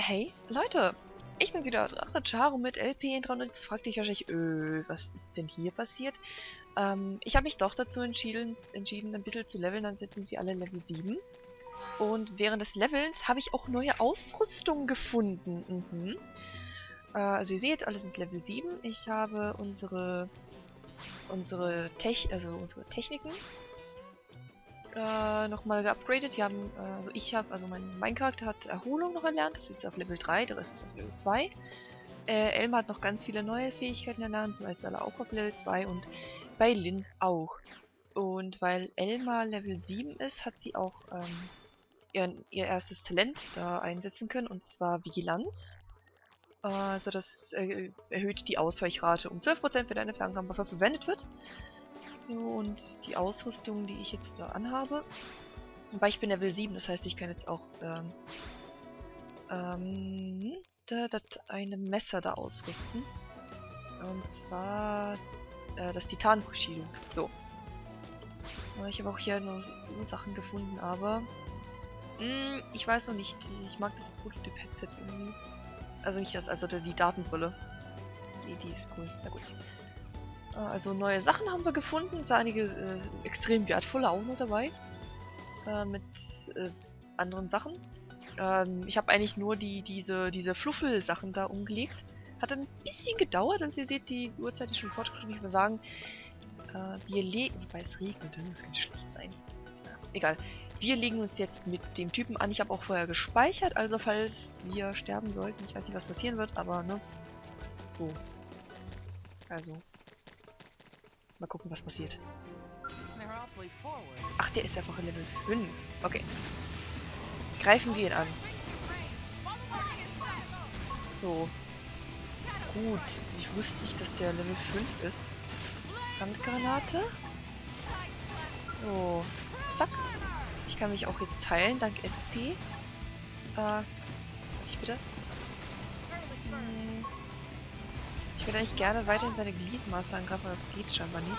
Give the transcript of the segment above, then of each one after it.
Hey, Leute, ich bin's wieder, DracheCharu mit LP Intro, und jetzt fragt ihr euch wahrscheinlich, was ist denn hier passiert? Ich habe mich doch dazu entschieden, ein bisschen zu leveln, dann sind wir alle Level 7. Und während des Levelns habe ich auch neue Ausrüstung gefunden. Also ihr seht, alle sind Level 7. Ich habe unsere Techniken nochmal geupgradet. Wir haben, mein Charakter hat Erholung noch erlernt, das ist auf Level 3, der Rest ist auf Level 2. Elma hat noch ganz viele neue Fähigkeiten erlernt, sind jetzt alle auch auf Level 2 und bei Lynn auch. Und weil Elma Level 7 ist, hat sie auch ihr erstes Talent da einsetzen können, und zwar Vigilanz. Also das erhöht die Ausweichrate um 12%, wenn eine Fernkampfwaffe verwendet wird. So, und die Ausrüstung, die ich jetzt da anhabe. Wobei ich bin Level 7, das heißt, ich kann jetzt auch eine Messer da ausrüsten. Und zwar das Titan Bushido. So. Ich habe auch hier noch so Sachen gefunden, aber ich weiß noch nicht. Ich mag das Prototyp-Headset irgendwie. Also nicht das, also die Datenbrille. Die ist cool. Na gut. Also neue Sachen haben wir gefunden. So einige extrem wertvolle auch noch dabei. Mit anderen Sachen. Ich habe eigentlich nur diese Fluffel-Sachen da umgelegt. Hat ein bisschen gedauert, als ihr seht, die Uhrzeit ist schon fortgeschritten. Ich würde sagen, wir legen... Wobei es regnet, das könnte schlecht sein. Ja, egal. Wir legen uns jetzt mit dem Typen an. Ich habe auch vorher gespeichert, also falls wir sterben sollten. Ich weiß nicht, was passieren wird, aber ne. So. Also. Mal gucken, was passiert. Ach, der ist einfach Level 5. Okay. Greifen wir ihn an. So. Gut. Ich wusste nicht, dass der Level 5 ist. Handgranate. So. Zack. Ich kann mich auch jetzt heilen, dank SP. Ich bitte? Ich würde eigentlich gerne weiter in seine Gliedmaße angreifen, aber das geht scheinbar nicht.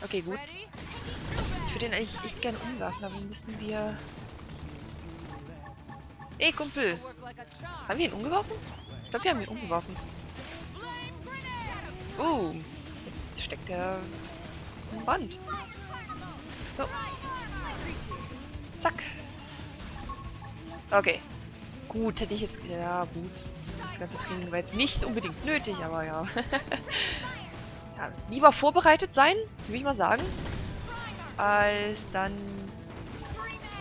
Okay, gut. Ich würde ihn eigentlich echt gerne umwerfen, aber müssen wir... Ey, Kumpel! Haben wir ihn umgeworfen? Ich glaube, wir haben ihn umgeworfen. Jetzt steckt er im Band. So. Zack. Okay. Gut, hätte ich jetzt... Ja, gut. Das ganze Training war jetzt nicht unbedingt nötig, aber ja. Ja, lieber vorbereitet sein, würde ich mal sagen, als dann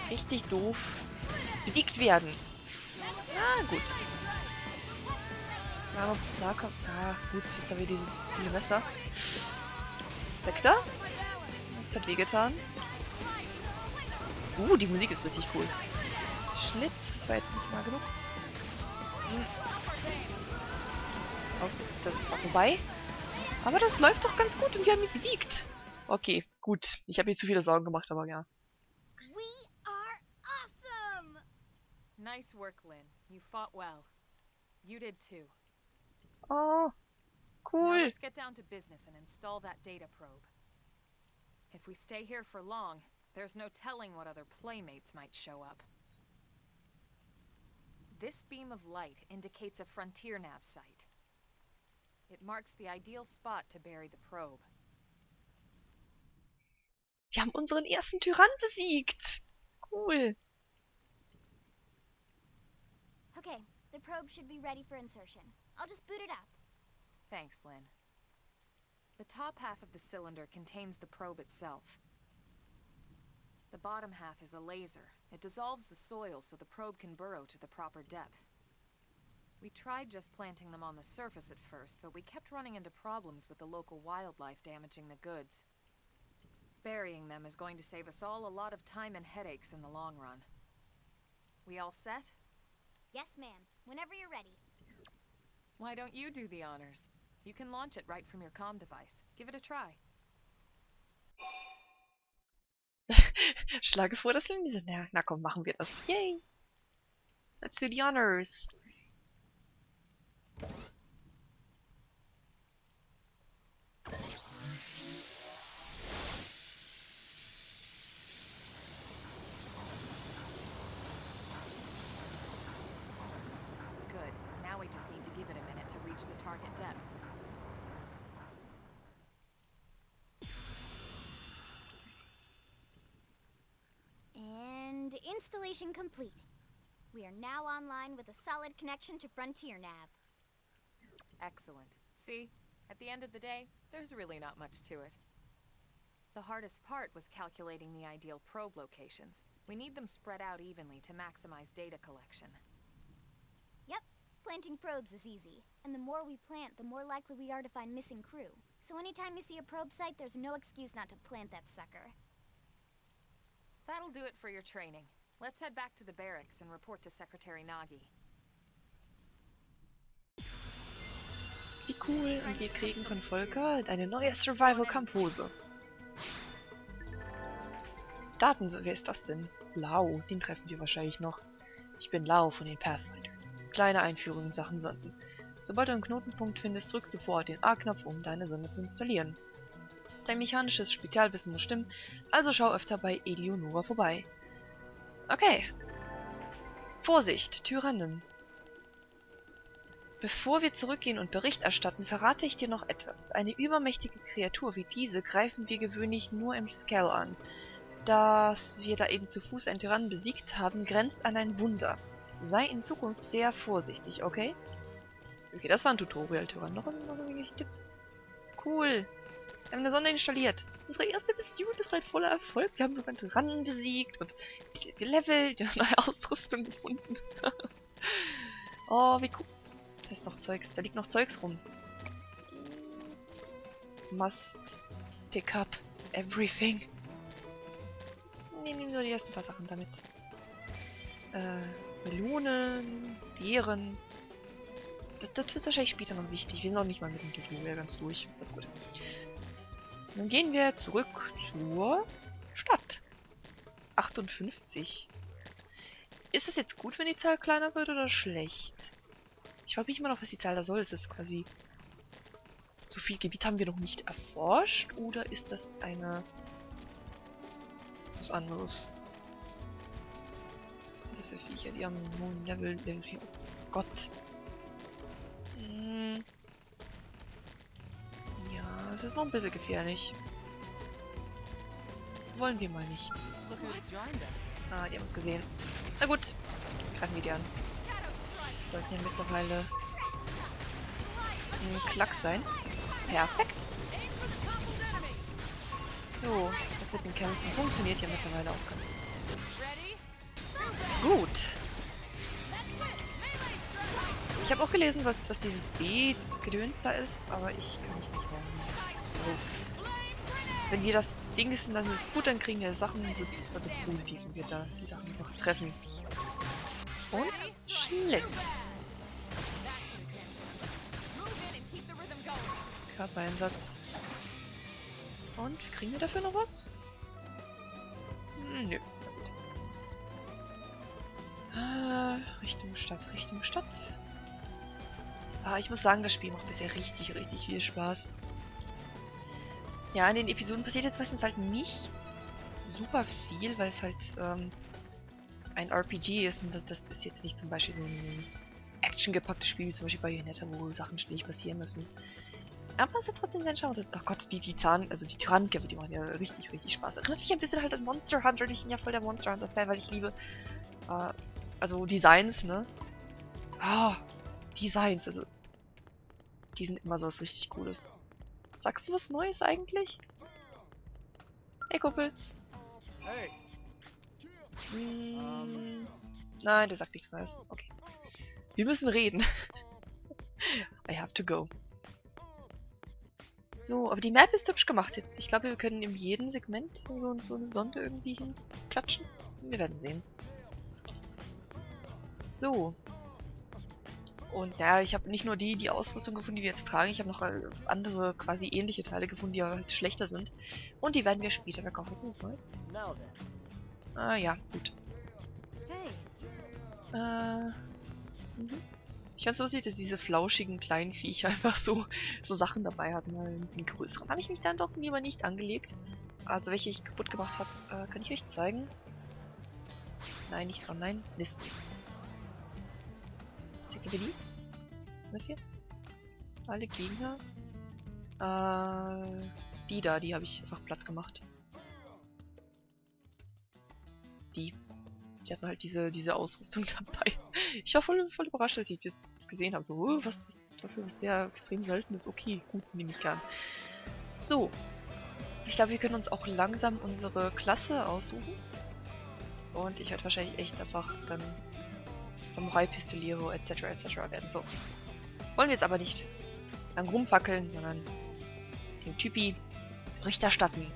richtig doof besiegt werden. Na gut. Na komm. Ah, gut, jetzt haben wir dieses coole Messer. Sektor? Das hat wehgetan. Die Musik ist richtig cool. Schlitz, das war jetzt nicht mal genug. Oh, das war vorbei. Aber das läuft doch ganz gut und wir haben ihn besiegt. Okay, gut. Ich habe mir zu viele Sorgen gemacht, aber ja. We are awesome! Nice work, Lynn. You fought well. You did too. Oh, cool. Now let's get down to business and install that data probe. If we stay here for long, there's no telling what other playmates might show up. This beam of light indicates a frontier nav site. It marks the ideal spot to bury the probe. Wir haben unseren ersten Tyrann besiegt. Cool. Okay, the probe should be ready for insertion. I'll just boot it up. Thanks, Lynn. The top half of the cylinder contains the probe itself. The bottom half is a laser. It dissolves the soil so the probe can burrow to the proper depth. We tried just planting them on the surface at first, but we kept running into problems with the local wildlife damaging the goods. Burying them is going to save us all a lot of time and headaches in the long run. We all set? Yes, ma'am. Whenever you're ready. Why don't you do the honors? You can launch it right from your comm device. Give it a try. Schlage vor, dass Lynn diese... Na komm, machen wir das. Yay. Let's do the honors. just need to give it a minute to reach the target depth. And installation complete. We are now online with a solid connection to Frontier Nav. Excellent. See? At the end of the day, there's really not much to it. The hardest part was calculating the ideal probe locations. We need them spread out evenly to maximize data collection. Yep, planting probes is easy. And the more we plant, the more likely we are to find missing crew. So anytime you see a probe site, there's no excuse not to plant that sucker. That'll do it for your training. Let's head back to the barracks and report to Secretary Nagi. Wie cool. Und wir kriegen von Volker eine neue Survival-Kampfhose. Daten, wer ist das denn? Lau, den treffen wir wahrscheinlich noch. Ich bin Lau von den Pathfindern. Kleine Einführung in Sachen Sonden. Sobald du einen Knotenpunkt findest, drückst du vorher den A-Knopf, um deine Sonde zu installieren. Dein mechanisches Spezialwissen muss stimmen, also schau öfter bei Eleonora vorbei. Okay. Vorsicht, Tyrannen. Bevor wir zurückgehen und Bericht erstatten, verrate ich dir noch etwas. Eine übermächtige Kreatur wie diese greifen wir gewöhnlich nur im Scale an. Dass wir da eben zu Fuß einen Tyrannen besiegt haben, grenzt an ein Wunder. Sei in Zukunft sehr vorsichtig, okay? Okay, das war ein Tutorial, Tyrann. Noch irgendwelche Tipps? Cool. Wir haben eine Sonde installiert. Unsere erste Mission ist ein voller Erfolg. Wir haben sogar einen Tyrannen besiegt und ein bisschen gelevelt, eine neue Ausrüstung gefunden. Oh, wie cool. Da ist noch Zeugs. Da liegt noch Zeugs rum. Must pick up everything. Nee, nehmen nur die ersten paar Sachen damit. Melonen, Beeren. Das wird wahrscheinlich später noch wichtig. Wir sind noch nicht mal mit dem Tutorial ganz durch. Das ist gut. Dann gehen wir zurück zur Stadt. 58. Ist es jetzt gut, wenn die Zahl kleiner wird oder schlecht? Ich frage mich immer noch, was die Zahl da soll. Ist es quasi... So viel Gebiet haben wir noch nicht erforscht? Oder ist das eine... was anderes? Was sind das für Viecher? Die haben nur Level 4. Oh Gott. Ja, es ist noch ein bisschen gefährlich. Wollen wir mal nicht. Ah, die haben uns gesehen. Na gut. Greifen wir die an. Das sollten ja mittlerweile ein Klacks sein. Perfekt. So, das mit den Kämpfen funktioniert ja mittlerweile auch ganz gut. Ich habe auch gelesen, was dieses B-Gedöns da ist, aber ich kann mich nicht mehr. Das ist so. Wenn wir das Ding wissen, dann ist es gut, dann kriegen wir Sachen, das ist also positiv, wenn wir da die Sachen noch treffen. Und Schlitz. Körpereinsatz. Und kriegen wir dafür noch was? Nö. Richtung Stadt, Richtung Stadt. Ah, ich muss sagen, das Spiel macht bisher richtig, richtig viel Spaß. Ja, in den Episoden passiert jetzt meistens halt nicht super viel, weil es halt ein RPG ist und das ist jetzt nicht zum Beispiel so ein actiongepacktes Spiel, wie zum Beispiel bei Bayonetta, wo Sachen ständig passieren müssen. Aber es hat trotzdem seinen Charme. Ach Gott, die Tyrann-Kämpfe, die machen ja richtig, richtig Spaß. Erinnert mich ein bisschen halt an Monster Hunter. Ich bin ja voll der Monster Hunter-Fan, weil ich liebe also Designs, ne? Ah, Designs, also die sind immer so was richtig Cooles. Sagst du was Neues eigentlich? Hey, Kumpel. Hey. Nein, der sagt nichts Neues. Okay. Wir müssen reden. I have to go. So, aber die Map ist hübsch gemacht jetzt. Ich glaube, wir können in jedem Segment so eine Sonde irgendwie hinklatschen. Wir werden sehen. So. Und ja, ich habe nicht nur die Ausrüstung gefunden, die wir jetzt tragen. Ich habe noch andere quasi ähnliche Teile gefunden, die aber halt schlechter sind. Und die werden wir später verkaufen. Was ist das Neues? Ah ja, gut. Hey. Ich fand's lustig, dass diese flauschigen kleinen Viecher einfach so Sachen dabei hatten. Den größeren habe ich mich dann doch lieber nicht angelegt. Also welche ich kaputt gemacht habe, kann ich euch zeigen. Nein, nicht dran, nein. Listen. Zeigen wir die? Was hier? Alle Gegner? Die habe ich einfach platt gemacht. Die hatten halt diese Ausrüstung dabei. Ich war voll überrascht, als ich das gesehen habe. So, was dafür was sehr extrem selten ist. Okay, gut, nehme ich gern. So. Ich glaube, wir können uns auch langsam unsere Klasse aussuchen. Und ich werde wahrscheinlich echt einfach dann Samurai, Pistoliero etc. werden. So. Wollen wir jetzt aber nicht lang rumfackeln, sondern dem Typi Bericht erstatten,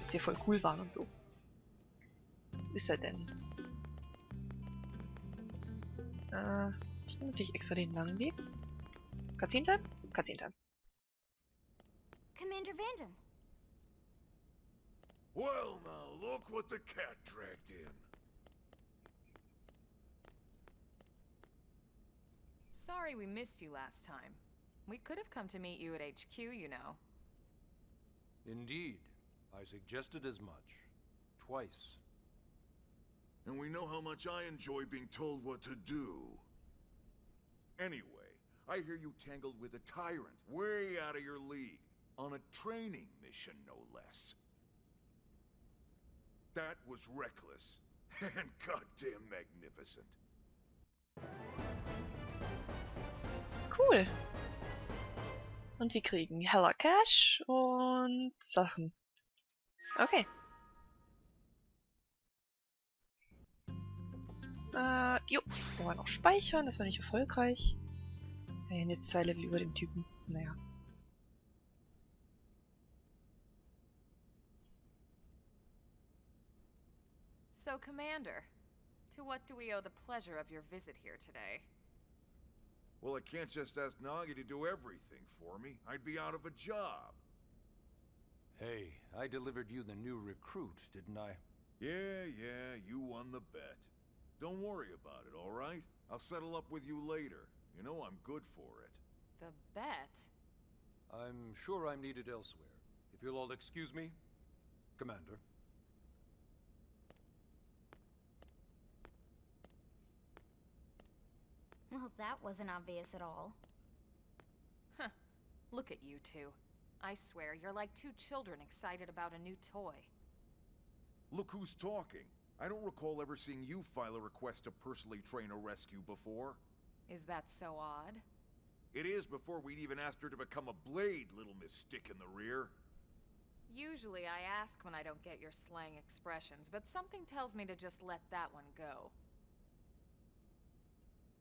dass wir voll cool waren und so. Wo ist er denn? Ich nehme natürlich extra den langen Weg. Cutscene-Time? Cutscene-Time. Commander Vandam. Well, now, look what the cat dragged in. Sorry we missed you last time. We could have come to meet you at HQ, you know. Indeed. I suggested as much. Twice. And we know how much I enjoy being told what to do. Anyway, I hear you tangled with a Tyrann, way out of your league, on a training mission, no less. That was reckless, and goddamn magnificent. Cool. Und wir kriegen heller Cash und Sachen. Okay. Jo. Wir wollen auch speichern, das war nicht erfolgreich. Jetzt 2 Level über dem Typen. Naja. So, Commander, to what do we owe the pleasure of your visit here today? Well, I can't just ask Nagi to do everything for me. I'd be out of a job. Hey, I delivered you the new recruit, didn't I? Yeah, you won the bet. Don't worry about it, all right? I'll settle up with you later. You know I'm good for it. The bet? I'm sure I'm needed elsewhere. If you'll all excuse me, Commander. Well, that wasn't obvious at all. Huh. Look at you two. I swear, you're like two children excited about a new toy. Look who's talking. I don't recall ever seeing you file a request to personally train a rescue before. Is that so odd? It is before we'd even asked her to become a blade, little Miss Stick in the rear. Usually I ask when I don't get your slang expressions, but something tells me to just let that one go.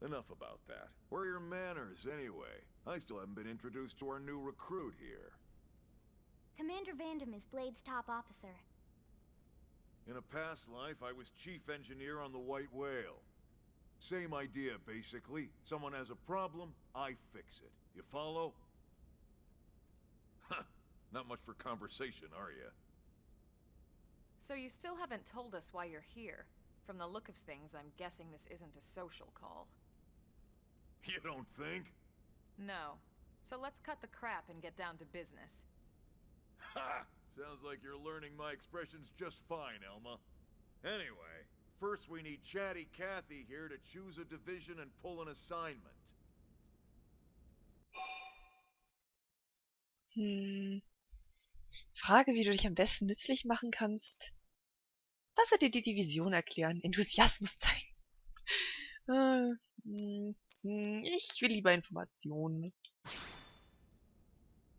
Enough about that. Where are your manners, anyway? I still haven't been introduced to our new recruit here. Commander Vandam is Blade's top officer. In a past life, I was chief engineer on the White Whale. Same idea, basically. Someone has a problem, I fix it. You follow? Huh. Not much for conversation, are you? So you still haven't told us why you're here. From the look of things, I'm guessing this isn't a social call. You don't think? No. So let's cut the crap and get down to business. Ha! Sounds like you're learning my expressions just fine, Elma. Anyway, first we need Chatty Cathy here to choose a division and pull an assignment. Frage, wie du dich am besten nützlich machen kannst. Lass dir die Division erklären. Enthusiasmus zeigen. Ich will lieber Informationen.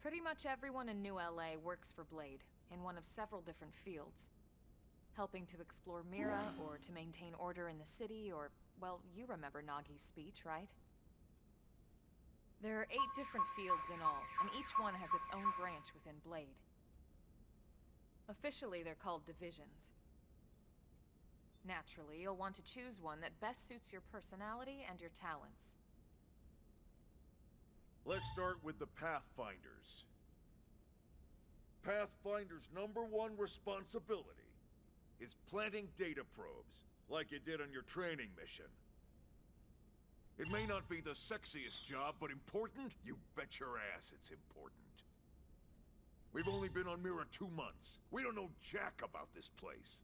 Pretty much everyone in New LA works for Blade, in one of several different fields. Helping to explore Mira, or to maintain order in the city, or, well, you remember Nagi's speech, right? There are 8 different fields in all, and each one has its own branch within Blade. Officially, they're called divisions. Naturally, you'll want to choose one that best suits your personality and your talents. Let's start with the Pathfinders. Pathfinder's #1 responsibility is planting data probes, like you did on your training mission. It may not be the sexiest job, but important? You bet your ass it's important. We've only been on Mira 2 months. We don't know jack about this place.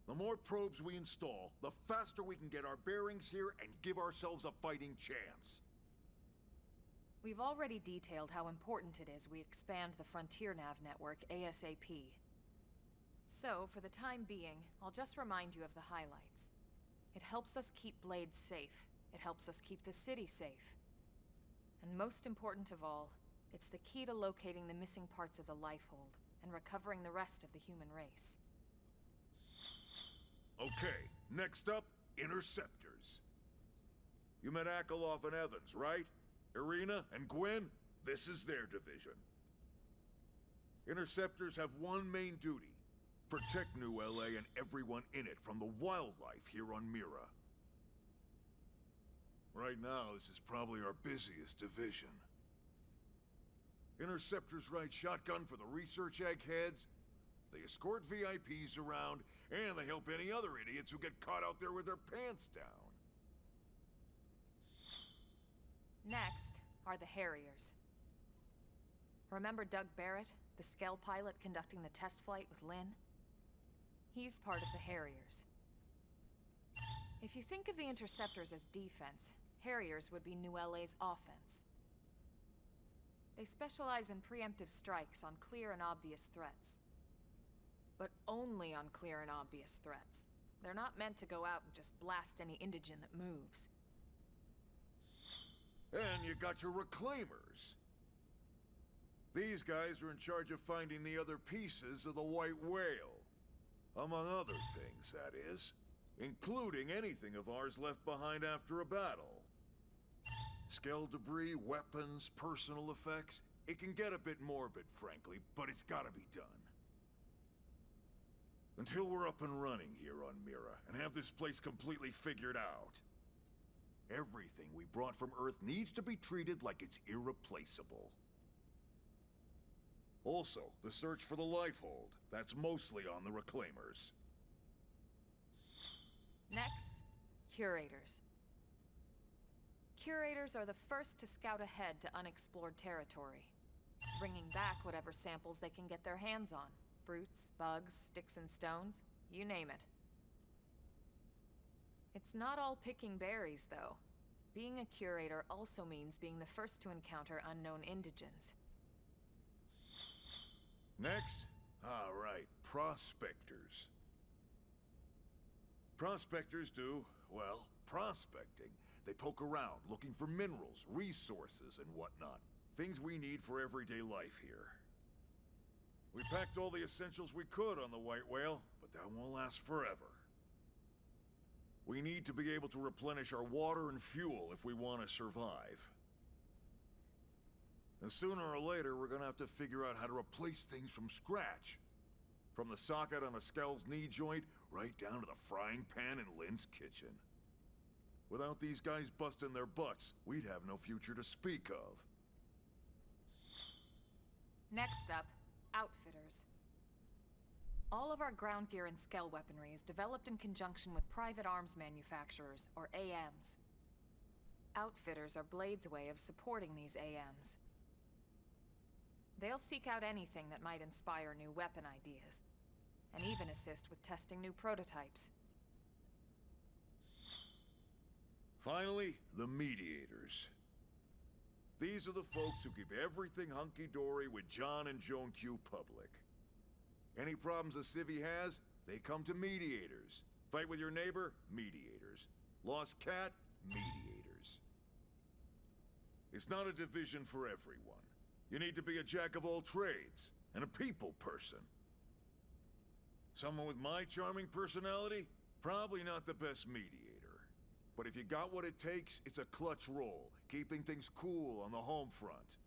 The more probes we install, the faster we can get our bearings here and give ourselves a fighting chance. We've already detailed how important it is we expand the Frontier Nav network ASAP. So, for the time being, I'll just remind you of the highlights. It helps us keep Blade safe. It helps us keep the city safe. And most important of all, it's the key to locating the missing parts of the Lifehold and recovering the rest of the human race. Okay, next up, Interceptors. You met Akeloff and Evans, right? Irina and Gwen? This is their division. Interceptors have one main duty. Protect New LA and everyone in it from the wildlife here on Mira. Right now, this is probably our busiest division. Interceptors ride shotgun for the research eggheads, they escort VIPs around, and they help any other idiots who get caught out there with their pants down. Next are the Harriers. Remember Doug Barrett, the Skell pilot conducting the test flight with Lynn? He's part of the Harriers. If you think of the Interceptors as defense, Harriers would be New LA's offense. They specialize in preemptive strikes on clear and obvious threats. But only on clear and obvious threats. They're not meant to go out and just blast any indigen that moves. And you got your Reclaimers. These guys are in charge of finding the other pieces of the White Whale. Among other things, that is. Including anything of ours left behind after a battle. Skell debris, weapons, personal effects. It can get a bit morbid, frankly, but it's gotta be done. Until we're up and running here on Mira, and have this place completely figured out. Everything we brought from Earth needs to be treated like it's irreplaceable. Also, the search for the Lifehold. That's mostly on the Reclaimers. Next, Curators. Curators are the first to scout ahead to unexplored territory, bringing back whatever samples they can get their hands on. Fruits, bugs, sticks and stones, you name it. It's not all picking berries, though. Being a curator also means being the first to encounter unknown indigens. Next? All right, prospectors. Prospectors do, well, prospecting. They poke around, looking for minerals, resources, and whatnot. Things we need for everyday life here. We packed all the essentials we could on the White Whale, but that won't last forever. We need to be able to replenish our water and fuel if we want to survive. And sooner or later, we're gonna have to figure out how to replace things from scratch. From the socket on a Skell's knee joint, right down to the frying pan in Lynn's kitchen. Without these guys busting their butts, we'd have no future to speak of. Next up, Outfitters. All of our ground gear and Skell weaponry is developed in conjunction with private arms manufacturers, or AMs. Outfitters are Blade's way of supporting these AMs. They'll seek out anything that might inspire new weapon ideas, and even assist with testing new prototypes. Finally, the Mediators. These are the folks who keep everything hunky-dory with John and Joan Q public. Any problems a civvy has, they come to Mediators. Fight with your neighbor? Mediators. Lost cat? Mediators. It's not a division for everyone. You need to be a jack of all trades, and a people person. Someone with my charming personality? Probably not the best mediator. But if you got what it takes, it's a clutch role, keeping things cool on the home front.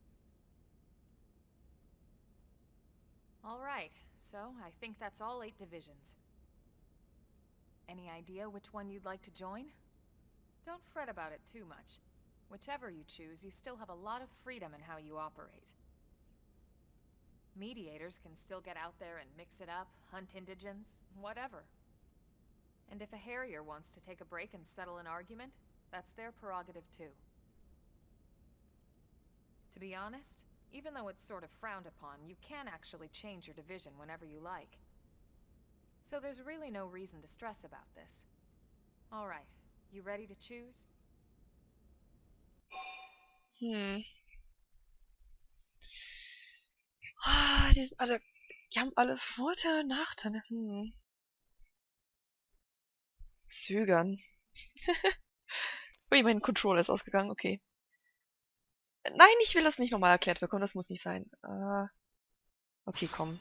All right, so I think that's all 8 divisions. Any idea which one you'd like to join? Don't fret about it too much. Whichever you choose, you still have a lot of freedom in how you operate. Mediators can still get out there and mix it up, hunt indigens, whatever. And if a Harrier wants to take a break and settle an argument, that's their prerogative too. To be honest, even though it's sort of frowned upon, you can actually change your division whenever you like. So there's really no reason to stress about this. All right, you ready to choose? Ah, die sind alle... Die haben alle Vorteile und Nachteile. Zögern. Ui, mein Controller ist ausgegangen, okay. Nein, ich will das nicht nochmal erklärt bekommen, das muss nicht sein. Okay, komm.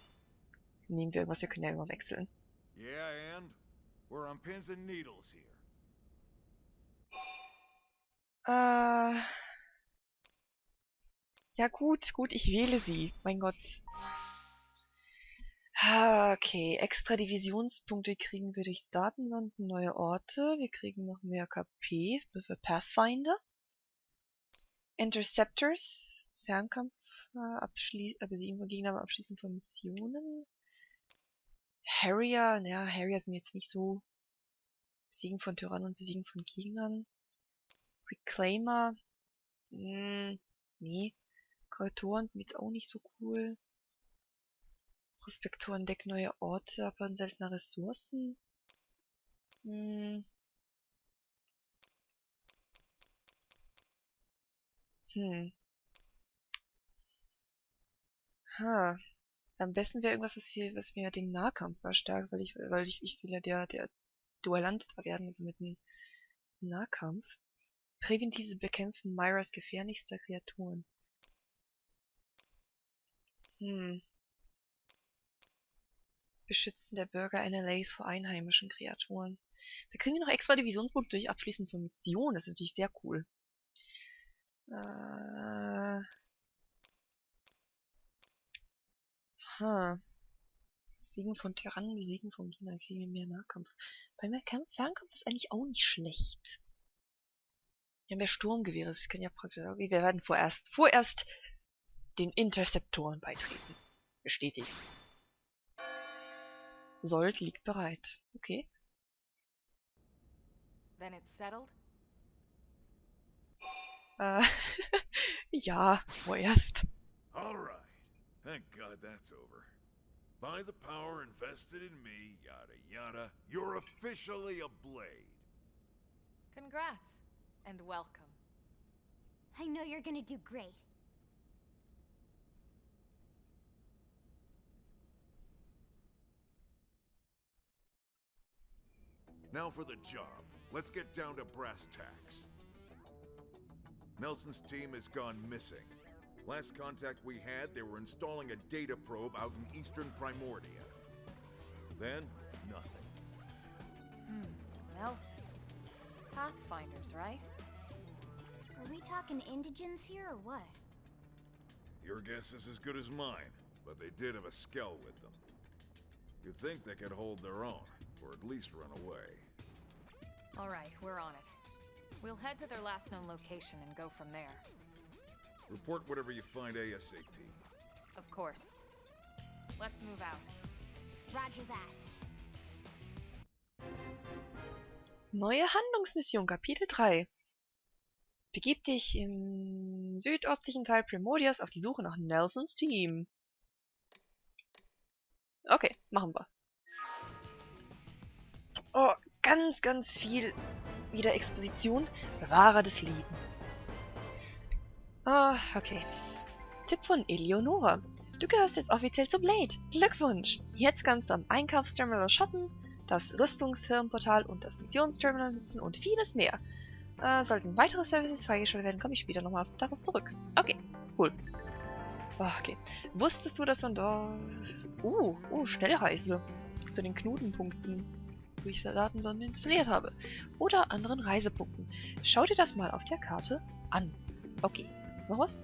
Nehmen wir irgendwas, wir können ja immer wechseln. Yeah, and we're on pins and needles here. Ja gut, ich wähle sie. Mein Gott. Okay, extra Divisionspunkte kriegen wir durchs Datensonden, neue Orte. Wir kriegen noch mehr KP für Pathfinder. Interceptors, Fernkampf, besiegen von Gegnern, abschließen von Missionen. Harrier, naja, Harrier sind jetzt nicht so. Besiegen von Tyrann und besiegen von Gegnern. Reclaimer, nee. Korrektoren sind jetzt auch nicht so cool. Prospektoren decken neue Orte, aber seltener Ressourcen. Am besten wäre irgendwas, was mir den Nahkampf verstärkt, weil ich will ja der Duellant da werden, also mit einem Nahkampf. Präventive Bekämpfen Myras gefährlichster Kreaturen. Beschützen der Bürger NLAs vor einheimischen Kreaturen. Da kriegen wir noch extra Divisionspunkte durch Abschließen von Missionen. Das ist natürlich sehr cool. Besiegen von Tyrann, besiegen von Gegnern, kriegen wir mehr Nahkampf. Bei mir Fernkampf ist eigentlich auch nicht schlecht. Wir haben ja Sturmgewehre, das kann ja praktisch... Okay, wir werden vorerst den Interceptoren beitreten. Bestätigen. Sold liegt bereit. Okay. Then it's settled? Ja, vorerst. Alright. Thank God that's over. By the power invested in me, yada yada, you're officially a blade. Congrats, and welcome. I know you're gonna do great. Now for the job. Let's get down to brass tacks. Nelson's team has gone missing. Last contact we had, they were installing a data probe out in eastern Primordia. Then, nothing. Nelson. Pathfinders, right? Are we talking indigents here or what? Your guess is as good as mine, but they did have a skell with them. You'd think they could hold their own, or at least run away. Alright, we're on it. We'll head to their last known location and go from there. Report whatever you find ASAP. Of course. Let's move out. Roger that. Neue Handlungsmission, Kapitel 3. Begib dich im südöstlichen Teil Primordias auf die Suche nach Nelsons Team. Okay, machen wir. Oh, ganz viel wieder Exposition. Bewahrer des Lebens. Okay. Tipp von Eleonora. Du gehörst jetzt offiziell zu Blade. Glückwunsch! Jetzt kannst du am Einkaufsterminal shoppen, das Rüstungsfirmenportal und das Missionsterminal nutzen und vieles mehr. Sollten weitere Services freigeschaltet werden, komme ich später nochmal darauf zurück. Okay, cool. Okay. Wusstest du, dass man da... Schnellreise zu den Knotenpunkten, wo ich Datensonde installiert habe. Oder anderen Reisepunkten. Schau dir das mal auf der Karte an. Okay. Noch was?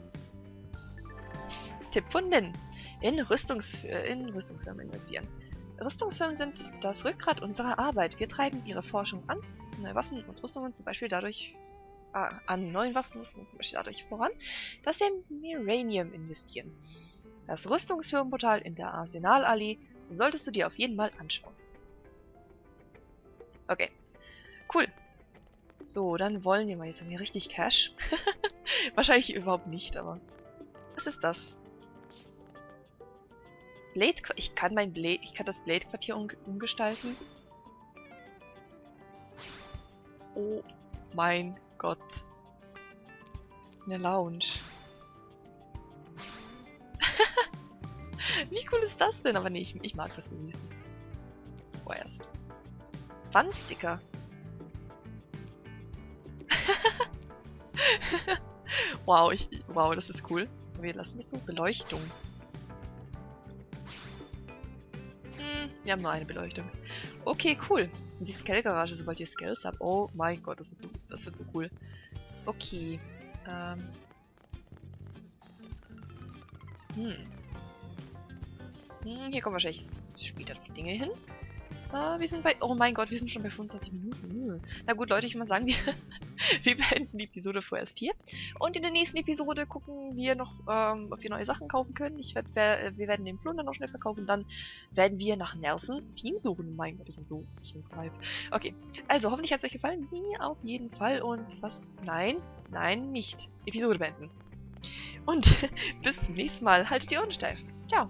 Tipp von Lynn. In Rüstungsfirmen investieren. Rüstungsfirmen sind das Rückgrat unserer Arbeit. Wir treiben ihre Forschung an, neue Waffen und Rüstungen zum Beispiel dadurch voran, dass wir in Miranium investieren. Das Rüstungsfirmenportal in der Arsenalallee solltest du dir auf jeden Fall anschauen. Okay, cool. So, dann wollen wir mal. Jetzt haben wir richtig Cash. Wahrscheinlich überhaupt nicht, aber... Was ist das? Ich kann das Blade-Quartier umgestalten. Oh mein Gott. Eine Lounge. Wie cool ist das denn? Aber nee, ich mag das so, wie es ist. Vorerst. Wandsticker. Wow, wow, das ist cool. Wir lassen das so. Beleuchtung. Wir haben nur eine Beleuchtung. Okay, cool. Und die Scale-Garage, sobald ihr Scales habt. Oh mein Gott, das wird so cool. Okay. Hier kommen wahrscheinlich später noch Dinge hin. Wir sind bei... Oh mein Gott, wir sind schon bei 25 Minuten. Na gut, Leute, ich würde mal sagen, wir beenden die Episode vorerst hier. Und in der nächsten Episode gucken wir noch, ob wir neue Sachen kaufen können. Wir werden den Plunder noch schnell verkaufen. Dann werden wir nach Nelsons Team suchen. Mein Gott, ich bin so hype. Okay, also hoffentlich hat es euch gefallen. Mir auf jeden Fall. Und was? Nein, nicht. Episode beenden. Und bis zum nächsten Mal. Haltet die Ohren steif. Ciao.